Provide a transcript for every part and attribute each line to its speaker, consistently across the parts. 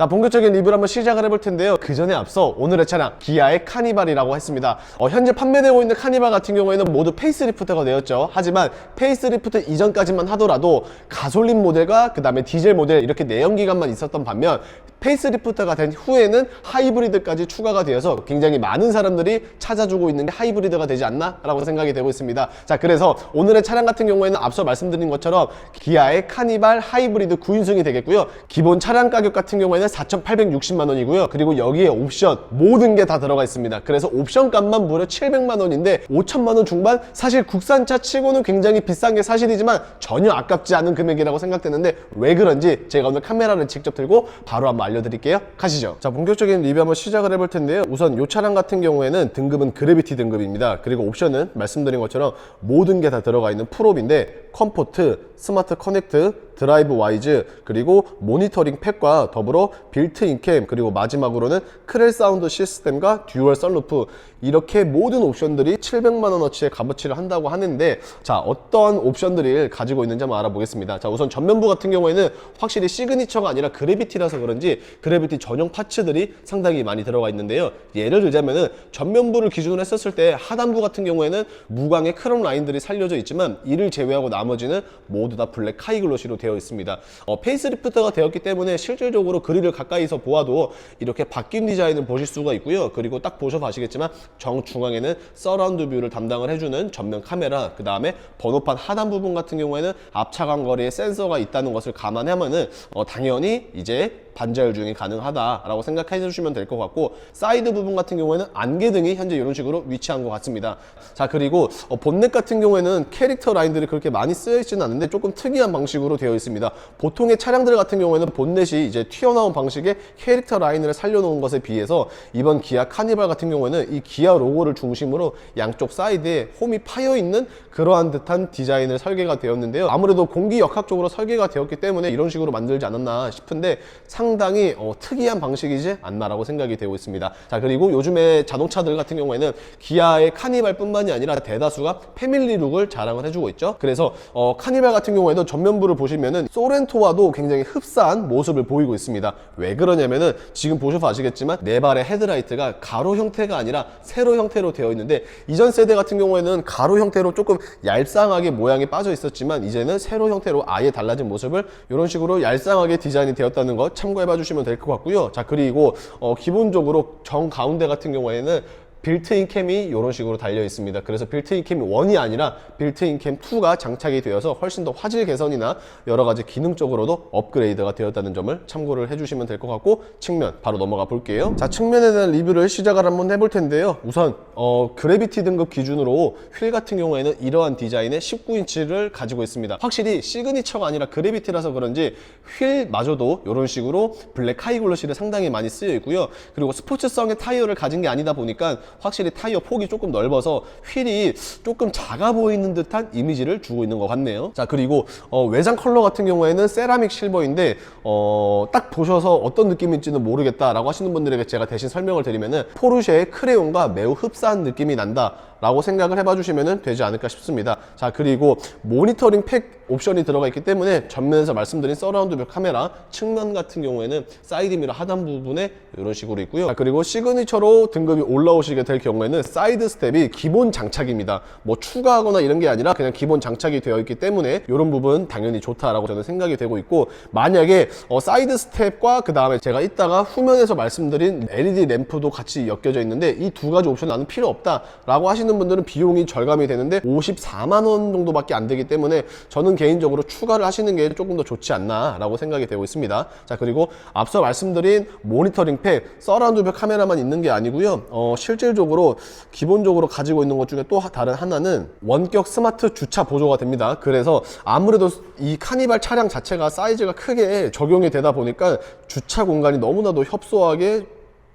Speaker 1: 자, 본격적인 리뷰를 한번 시작을 해볼 텐데요. 그 전에 앞서 오늘의 차량 기아의 카니발이라고 했습니다. 현재 판매되고 있는 카니발 같은 경우에는 모두 페이스리프트가 되었죠. 하지만 페이스리프트 이전까지만 하더라도 가솔린 모델과 그 다음에 디젤 모델 이렇게 내연기관만 있었던 반면 페이스리프트가 된 후에는 하이브리드까지 추가가 되어서 굉장히 많은 사람들이 찾아주고 있는 게 하이브리드가 되지 않나 라고 생각이 되고 있습니다. 자, 그래서 오늘의 차량 같은 경우에는 앞서 말씀드린 것처럼 기아의 카니발 하이브리드 9인승이 되겠고요. 기본 차량 가격 같은 경우에는 4,860만 원이고요. 그리고 여기에 옵션 모든 게 다 들어가 있습니다. 그래서 옵션 값만 무려 700만 원인데 5천만 원 중반, 사실 국산차 치고는 굉장히 비싼 게 사실이지만 전혀 아깝지 않은 금액이라고 생각되는데 왜 그런지 제가 오늘 카메라를 직접 들고 바로 한번 알려드릴게요. 가시죠. 자, 본격적인 리뷰 한번 시작을 해볼 텐데요. 우선 이 차량 같은 경우에는 등급은 그래비티 등급입니다. 그리고 옵션은 말씀드린 것처럼 모든 게 다 들어가 있는 풀옵인데 컴포트, 스마트 커넥트, 드라이브 와이즈, 그리고 모니터링 팩과 더불어 빌트인 캠, 그리고 마지막으로는 크렐 사운드 시스템과 듀얼 썬루프, 이렇게 모든 옵션들이 700만 원어치의 값어치를 한다고 하는데, 자, 어떤 옵션들을 가지고 있는지 한번 알아보겠습니다. 자, 우선 전면부 같은 경우에는 확실히 시그니처가 아니라 그래비티라서 그런지 그래비티 전용 파츠들이 상당히 많이 들어가 있는데요. 예를 들자면은 전면부를 기준으로 했었을 때 하단부 같은 경우에는 무광의 크롬 라인들이 살려져 있지만 이를 제외하고 나머지는 모두 다 블랙 카이글로시로 되어 있습니다. 페이스리프트가 되었기 때문에 실질적으로 그릴을 가까이서 보아도 이렇게 바뀐 디자인을 보실 수가 있고요. 그리고 딱 보셔서 아시겠지만 정중앙에는 서라운드 뷰를 담당을 해주는 전면 카메라, 그 다음에 번호판 하단 부분 같은 경우에는 앞차간 거리에 센서가 있다는 것을 감안하면은 당연히 이제 반자율 주행이 가능하다라고 생각해 주시면 될 것 같고, 사이드 부분 같은 경우에는 안개등이 현재 이런 식으로 위치한 것 같습니다. 자, 그리고 본넷 같은 경우에는 캐릭터 라인들이 그렇게 많이 쓰여 있지는 않은데 조금 특이한 방식으로 되어 있습니다. 보통의 차량들 같은 경우에는 본넷이 이제 튀어나온 방식의 캐릭터 라인을 살려놓은 것에 비해서 이번 기아 카니발 같은 경우에는 이 기아 로고를 중심으로 양쪽 사이드에 홈이 파여 있는 그러한 듯한 디자인을 설계가 되었는데요. 아무래도 공기역학적으로 설계가 되었기 때문에 이런 식으로 만들지 않았나 싶은데 상당히 특이한 방식이지 않나라고 생각이 되고 있습니다. 자, 그리고 요즘에 자동차들 같은 경우에는 기아의 카니발 뿐만이 아니라 대다수가 패밀리 룩을 자랑을 해주고 있죠. 그래서 카니발 같은 경우에도 전면부를 보시면은 소렌토와도 굉장히 흡사한 모습을 보이고 있습니다. 왜 그러냐면은 지금 보셔서 아시겠지만 네 발의 헤드라이트가 가로 형태가 아니라 세로 형태로 되어 있는데, 이전 세대 같은 경우에는 가로 형태로 조금 얄쌍하게 모양이 빠져 있었지만 이제는 세로 형태로 아예 달라진 모습을 이런 식으로 얄쌍하게 디자인이 되었다는 것 참고해봐 주시면 될 것 같고요. 자, 그리고 기본적으로 정 가운데 같은 경우에는 빌트인 캠이 이런 식으로 달려 있습니다. 그래서 빌트인 캠이 1이 아니라 빌트인 캠 2가 장착이 되어서 훨씬 더 화질 개선이나 여러 가지 기능적으로도 업그레이드가 되었다는 점을 참고를 해주시면 될 것 같고, 측면 바로 넘어가 볼게요. 자, 측면에 대한 리뷰를 시작을 한번 해볼 텐데요. 우선 그래비티 등급 기준으로 휠 같은 경우에는 이러한 디자인의 19인치를 가지고 있습니다. 확실히 시그니처가 아니라 그래비티라서 그런지 휠마저도 이런 식으로 블랙 카이글로시를 상당히 많이 쓰여 있고요. 그리고 스포츠성의 타이어를 가진 게 아니다 보니까 확실히 타이어 폭이 조금 넓어서 휠이 조금 작아 보이는 듯한 이미지를 주고 있는 것 같네요. 자, 그리고 외장 컬러 같은 경우에는 세라믹 실버인데 딱 보셔서 어떤 느낌일지는 모르겠다라고 하시는 분들에게 제가 대신 설명을 드리면은 포르쉐의 크레용과 매우 흡사한 느낌이 난다 라고 생각을 해봐 주시면 되지 않을까 싶습니다. 자, 그리고 모니터링 팩 옵션이 들어가 있기 때문에 전면에서 말씀드린 서라운드 뷰 카메라, 측면 같은 경우에는 사이드 미러 하단 부분에 이런 식으로 있고요. 자, 그리고 시그니처로 등급이 올라오시게 될 경우에는 사이드 스텝이 기본 장착입니다. 뭐 추가하거나 이런 게 아니라 그냥 기본 장착이 되어 있기 때문에 이런 부분 당연히 좋다라고 저는 생각이 되고 있고, 만약에 사이드 스텝과 그 다음에 제가 이따가 후면에서 말씀드린 LED 램프도 같이 엮여져 있는데 이 두 가지 옵션 나는 필요 없다 라고 하시는 분들은 비용이 절감이 되는데 54만 원 정도밖에 안 되기 때문에 저는 개인적으로 추가를 하시는 게 조금 더 좋지 않나 라고 생각이 되고 있습니다. 자, 그리고 앞서 말씀드린 모니터링 팩, 서라운드 뷰 카메라만 있는 게 아니고요. 실질적으로 기본적으로 가지고 있는 것 중에 또 다른 하나는 원격 스마트 주차 보조가 됩니다. 그래서 아무래도 이 카니발 차량 자체가 사이즈가 크게 적용이 되다 보니까 주차 공간이 너무나도 협소하게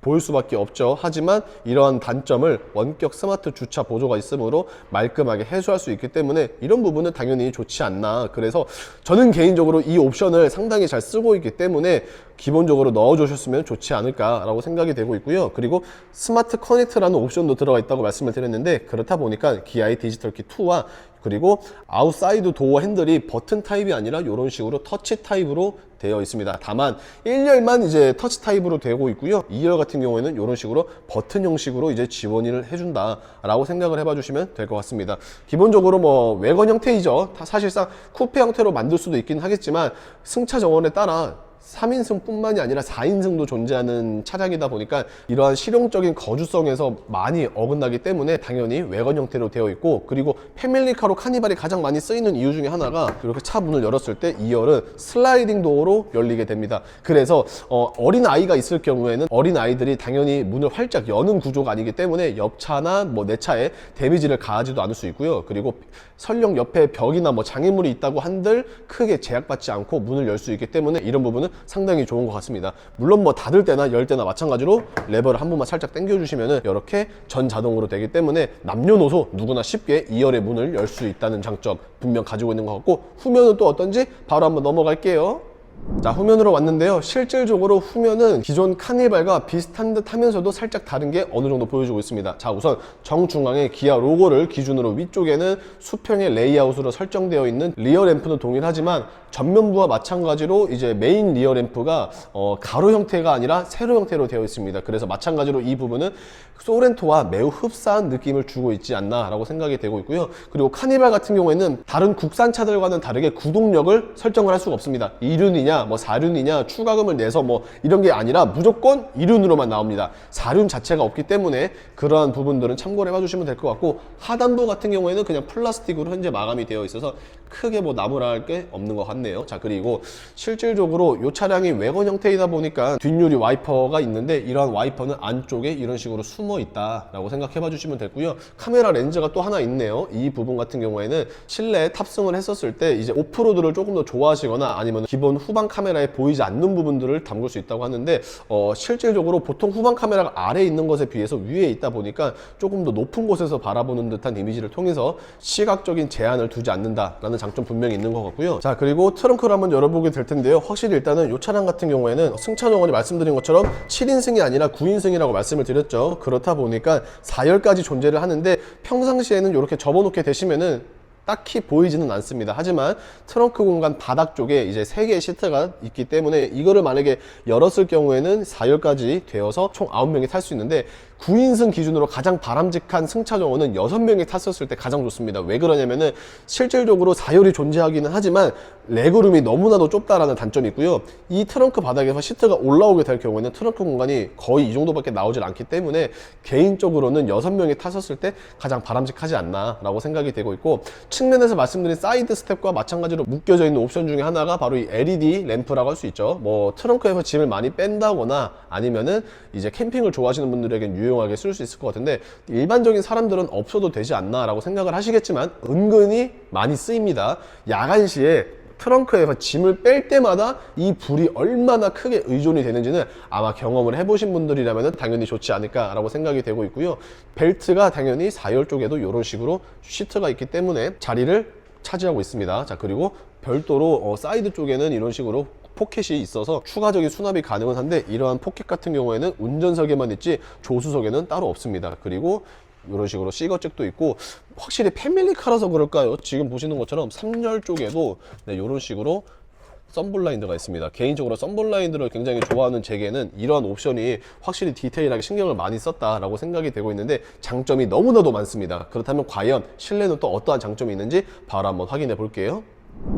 Speaker 1: 보일 수밖에 없죠. 하지만 이러한 단점을 원격 스마트 주차 보조가 있으므로 말끔하게 해소할 수 있기 때문에 이런 부분은 당연히 좋지 않나. 그래서 저는 개인적으로 이 옵션을 상당히 잘 쓰고 있기 때문에 기본적으로 넣어주셨으면 좋지 않을까라고 생각이 되고 있고요. 그리고 스마트 커넥트라는 옵션도 들어가 있다고 말씀을 드렸는데, 그렇다 보니까 기아의 디지털키 2와 그리고 아웃사이드 도어 핸들이 버튼 타입이 아니라 이런 식으로 터치 타입으로 되어 있습니다. 다만 1열만 이제 터치 타입으로 되고 있고요. 2열 같은 경우에는 이런 식으로 버튼 형식으로 이제 지원을 해준다 라고 생각을 해봐 주시면 될 것 같습니다. 기본적으로 뭐 외관 형태이죠. 사실상 쿠페 형태로 만들 수도 있긴 하겠지만 승차 정원에 따라 3인승 뿐만이 아니라 4인승도 존재하는 차량이다 보니까 이러한 실용적인 거주성에서 많이 어긋나기 때문에 당연히 외관 형태로 되어 있고, 그리고 패밀리카로 카니발이 가장 많이 쓰이는 이유 중에 하나가 이렇게 차 문을 열었을 때 2열은 슬라이딩 도어로 열리게 됩니다. 그래서 어린 아이가 있을 경우에는 어린 아이들이 당연히 문을 활짝 여는 구조가 아니기 때문에 옆차나 뭐 내 차에 데미지를 가하지도 않을 수 있고요. 그리고 설령 옆에 벽이나 뭐 장애물이 있다고 한들 크게 제약받지 않고 문을 열 수 있기 때문에 이런 부분은 상당히 좋은 것 같습니다. 물론 뭐 닫을 때나 열 때나 마찬가지로 레버를 한 번만 살짝 당겨 주시면은 이렇게 전 자동으로 되기 때문에 남녀노소 누구나 쉽게 2열의 문을 열 수 있다는 장점 분명 가지고 있는 것 같고, 후면은 또 어떤지 바로 한번 넘어갈게요. 자, 후면으로 왔는데요. 실질적으로 후면은 기존 카니발과 비슷한 듯 하면서도 살짝 다른 게 어느 정도 보여주고 있습니다. 자, 우선 정중앙에 기아 로고를 기준으로 위쪽에는 수평의 레이아웃으로 설정되어 있는 리어 램프는 동일하지만 전면부와 마찬가지로 이제 메인 리어 램프가 가로 형태가 아니라 세로 형태로 되어 있습니다. 그래서 마찬가지로 이 부분은 소렌토와 매우 흡사한 느낌을 주고 있지 않나 라고 생각이 되고 있고요. 그리고 카니발 같은 경우에는 다른 국산차들과는 다르게 구동력을 설정을 할 수가 없습니다. 2륜이냐 뭐 4륜이냐 추가금을 내서 뭐 이런 게 아니라 무조건 2륜으로만 나옵니다. 4륜 자체가 없기 때문에 그러한 부분들은 참고를 해봐 주시면 될 것 같고, 하단부 같은 경우에는 그냥 플라스틱으로 현재 마감이 되어 있어서 크게 뭐 나무라 할 게 없는 것 같네요. 자, 그리고 실질적으로 이 차량이 외관 형태이다 보니까 뒷유리 와이퍼가 있는데 이러한 와이퍼는 안쪽에 이런 식으로 숨어 있다라고 생각해 봐 주시면 되고요. 카메라 렌즈가 또 하나 있네요. 이 부분 같은 경우에는 실내에 탑승을 했었을 때 이제 오프로드를 조금 더 좋아하시거나 아니면 기본 후방 카메라에 보이지 않는 부분들을 담글 수 있다고 하는데 실질적으로 보통 후방 카메라가 아래에 있는 것에 비해서 위에 있다 보니까 조금 더 높은 곳에서 바라보는 듯한 이미지를 통해서 시각적인 제한을 두지 않는다라는 장점 분명히 있는 것 같고요. 자, 그리고 트렁크를 한번 열어보게 될 텐데요. 확실히 일단은 이 차량 같은 경우에는 승차 정원이 말씀드린 것처럼 7인승이 아니라 9인승이라고 말씀을 드렸죠. 그렇다 보니까 4열까지 존재를 하는데 평상시에는 이렇게 접어놓게 되시면은 딱히 보이지는 않습니다. 하지만 트렁크 공간 바닥 쪽에 이제 3개의 시트가 있기 때문에 이거를 만약에 열었을 경우에는 4열까지 되어서 총 9명이 탈 수 있는데 9인승 기준으로 가장 바람직한 승차 정원은 6명이 탔었을 때 가장 좋습니다. 왜 그러냐면은 실질적으로 4열이 존재하기는 하지만 레그룸이 너무나도 좁다라는 단점이 있고요. 이 트렁크 바닥에서 시트가 올라오게 될 경우에는 트렁크 공간이 거의 이 정도밖에 나오질 않기 때문에 개인적으로는 6명이 탔었을 때 가장 바람직하지 않나 라고 생각이 되고 있고, 측면에서 말씀드린 사이드 스텝과 마찬가지로 묶여져 있는 옵션 중에 하나가 바로 이 LED 램프라고 할 수 있죠. 뭐 트렁크에서 짐을 많이 뺀다거나 아니면은 이제 캠핑을 좋아하시는 분들에겐 유용하게 쓸 수 있을 것 같은데 일반적인 사람들은 없어도 되지 않나 라고 생각을 하시겠지만 은근히 많이 쓰입니다. 야간 시에 트렁크에서 짐을 뺄 때마다 이 불이 얼마나 크게 의존이 되는지는 아마 경험을 해보신 분들이라면 당연히 좋지 않을까 라고 생각이 되고 있고요. 벨트가 당연히 4열 쪽에도 이런 식으로 시트가 있기 때문에 자리를 차지하고 있습니다. 자, 그리고 별도로 사이드 쪽에는 이런 식으로 포켓이 있어서 추가적인 수납이 가능은 한데 이러한 포켓 같은 경우에는 운전석에만 있지 조수석에는 따로 없습니다. 그리고 이런 식으로 시거잭도 있고 확실히 패밀리카라서 그럴까요? 지금 보시는 것처럼 3열 쪽에도 네, 이런 식으로 썬블라인드가 있습니다. 개인적으로 썬블라인드를 굉장히 좋아하는 제게는 이러한 옵션이 확실히 디테일하게 신경을 많이 썼다라고 생각이 되고 있는데 장점이 너무나도 많습니다. 그렇다면 과연 실내는 또 어떠한 장점이 있는지 바로 한번 확인해 볼게요.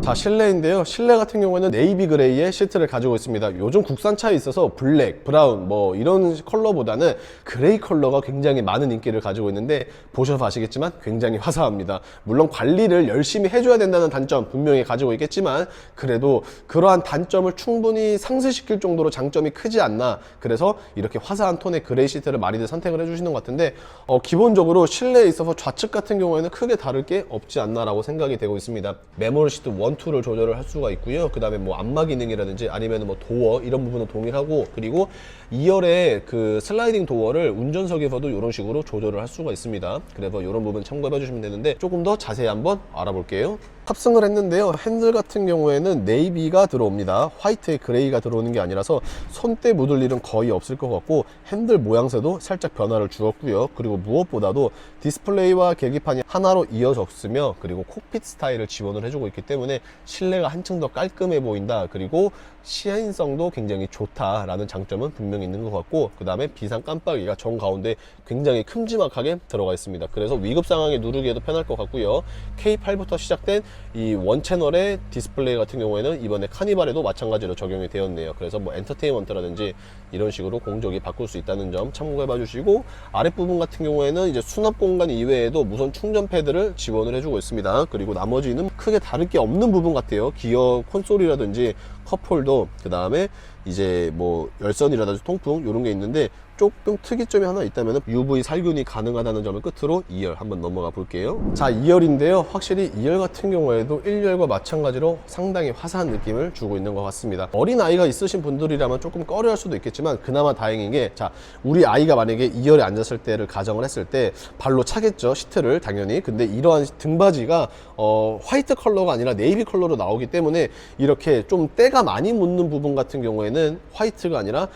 Speaker 1: 자, 실내인데요. 실내 같은 경우에는 네이비 그레이의 시트를 가지고 있습니다. 요즘 국산차에 있어서 블랙, 브라운 뭐 이런 컬러보다는 그레이 컬러가 굉장히 많은 인기를 가지고 있는데 보셔서 아시겠지만 굉장히 화사합니다. 물론 관리를 열심히 해줘야 된다는 단점 분명히 가지고 있겠지만 그래도 그러한 단점을 충분히 상쇄시킬 정도로 장점이 크지 않나, 그래서 이렇게 화사한 톤의 그레이 시트를 많이들 선택을 해주시는 것 같은데 기본적으로 실내에 있어서 좌측 같은 경우에는 크게 다를 게 없지 않나 라고 생각이 되고 있습니다. 메모리 시트 1, 2를 조절을 할 수가 있고요. 그 다음에 뭐 안마 기능이라든지 아니면 뭐 도어 이런 부분은 동일하고, 그리고 2열의 그 슬라이딩 도어를 운전석에서도 이런 식으로 조절을 할 수가 있습니다. 그래서 이런 부분 참고해 주시면 되는데 조금 더 자세히 한번 알아볼게요. 탑승을 했는데요. 핸들 같은 경우에는 네이비가 들어옵니다. 화이트에 그레이가 들어오는 게 아니라서 손때 묻을 일은 거의 없을 것 같고, 핸들 모양새도 살짝 변화를 주었고요. 그리고 무엇보다도 디스플레이와 계기판이 하나로 이어졌으며, 그리고 콕핏 스타일을 지원을 해주고 있기 때문에 실내가 한층 더 깔끔해 보인다, 그리고 시인성도 굉장히 좋다라는 장점은 분명히 있는 것 같고, 그 다음에 비상 깜빡이가 정가운데 굉장히 큼지막하게 들어가 있습니다. 그래서 위급 상황에 누르기에도 편할 것 같고요. K8부터 시작된 이 원 채널의 디스플레이 같은 경우에는 이번에 카니발에도 마찬가지로 적용이 되었네요. 그래서 뭐 엔터테인먼트라든지 이런 식으로 공조기 바꿀 수 있다는 점 참고해 봐 주시고, 아랫부분 같은 경우에는 이제 수납 공간 이외에도 무선 충전 패드를 지원을 해주고 있습니다. 그리고 나머지는 크게 다를 게 없는 부분 같아요. 기어 콘솔이라든지 컵홀더, 그 다음에 이제 뭐 열선이라든지 통풍 이런 게 있는데, 조금 특이점이 하나 있다면 UV 살균이 가능하다는 점을 끝으로 2열 한번 넘어가 볼게요. 자, 2열인데요. 확실히 2열 같은 경우에도 1열과 마찬가지로 상당히 화사한 느낌을 주고 있는 것 같습니다. 어린 아이가 있으신 분들이라면 조금 꺼려할 수도 있겠지만, 그나마 다행인 게, 자, 우리 아이가 만약에 2열에 앉았을 때를 가정을 했을 때 발로 차겠죠, 시트를 당연히. 근데 이러한 등받이가 화이트 컬러가 아니라 네이비 컬러로 나오기 때문에 이렇게 좀 때가 많이 묻는 부분 같은 경우에는 화이트가 아니라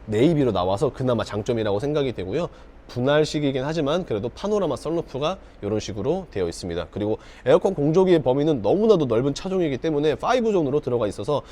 Speaker 1: 네이비로 나와서 그나마 장점이라고 생각이 되고요. 분할식이긴 하지만 그래도 파노라마 썬루프가 이런 식으로 되어 있습니다. 그리고 에어컨 공조기의 범위는 너무나도 넓은 차종이기 때문에 5존으로 들어가 있어서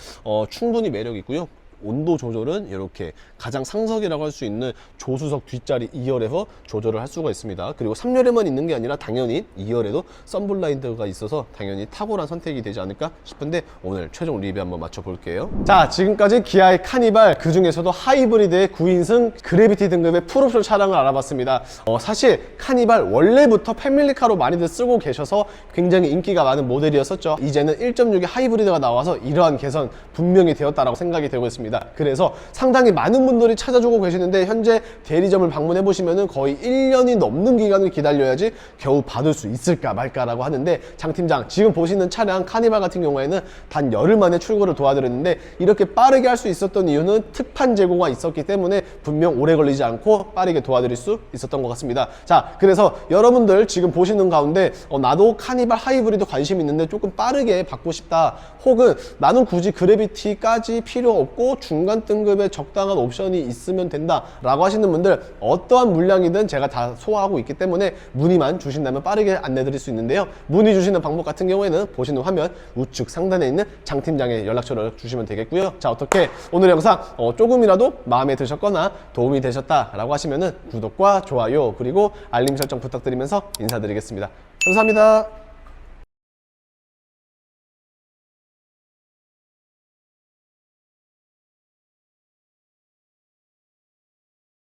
Speaker 1: 충분히 매력 있고요. 온도 조절은 이렇게 가장 상석이라고 할 수 있는 조수석 뒷자리 2열에서 조절을 할 수가 있습니다. 그리고 3열에만 있는 게 아니라 당연히 2열에도 썬블라인드가 있어서 당연히 탁월한 선택이 되지 않을까 싶은데, 오늘 최종 리뷰 한번 맞춰볼게요. 자, 지금까지 기아의 카니발, 그 중에서도 하이브리드의 9인승 그래비티 등급의 풀옵션 차량을 알아봤습니다. 사실 카니발 원래부터 패밀리카로 많이들 쓰고 계셔서 굉장히 인기가 많은 모델이었었죠. 이제는 1.6의 하이브리드가 나와서 이러한 개선 분명히 되었다라고 생각이 되고 있습니다. 그래서 상당히 많은 분들이 찾아주고 계시는데, 현재 대리점을 방문해 보시면은 거의 1년이 넘는 기간을 기다려야지 겨우 받을 수 있을까 말까라고 하는데, 장 팀장, 지금 보시는 차량 카니발 같은 경우에는 단 열흘 만에 출고를 도와드렸는데, 이렇게 빠르게 할 수 있었던 이유는 특판 재고가 있었기 때문에 분명 오래 걸리지 않고 빠르게 도와드릴 수 있었던 것 같습니다. 자, 그래서 여러분들 지금 보시는 가운데 나도 카니발 하이브리드 관심 있는데 조금 빠르게 받고 싶다, 혹은 나는 굳이 그래비티까지 필요 없고 중간 등급의 적당한 옵션이 있으면 된다 라고 하시는 분들, 어떠한 물량이든 제가 다 소화하고 있기 때문에 문의만 주신다면 빠르게 안내 드릴 수 있는데요. 문의 주시는 방법 같은 경우에는 보시는 화면 우측 상단에 있는 장 팀장의 연락처를 주시면 되겠고요. 자, 어떻게 오늘 영상 조금이라도 마음에 드셨거나 도움이 되셨다 라고 하시면은 구독과 좋아요, 그리고 알림 설정 부탁드리면서 인사드리겠습니다. 감사합니다.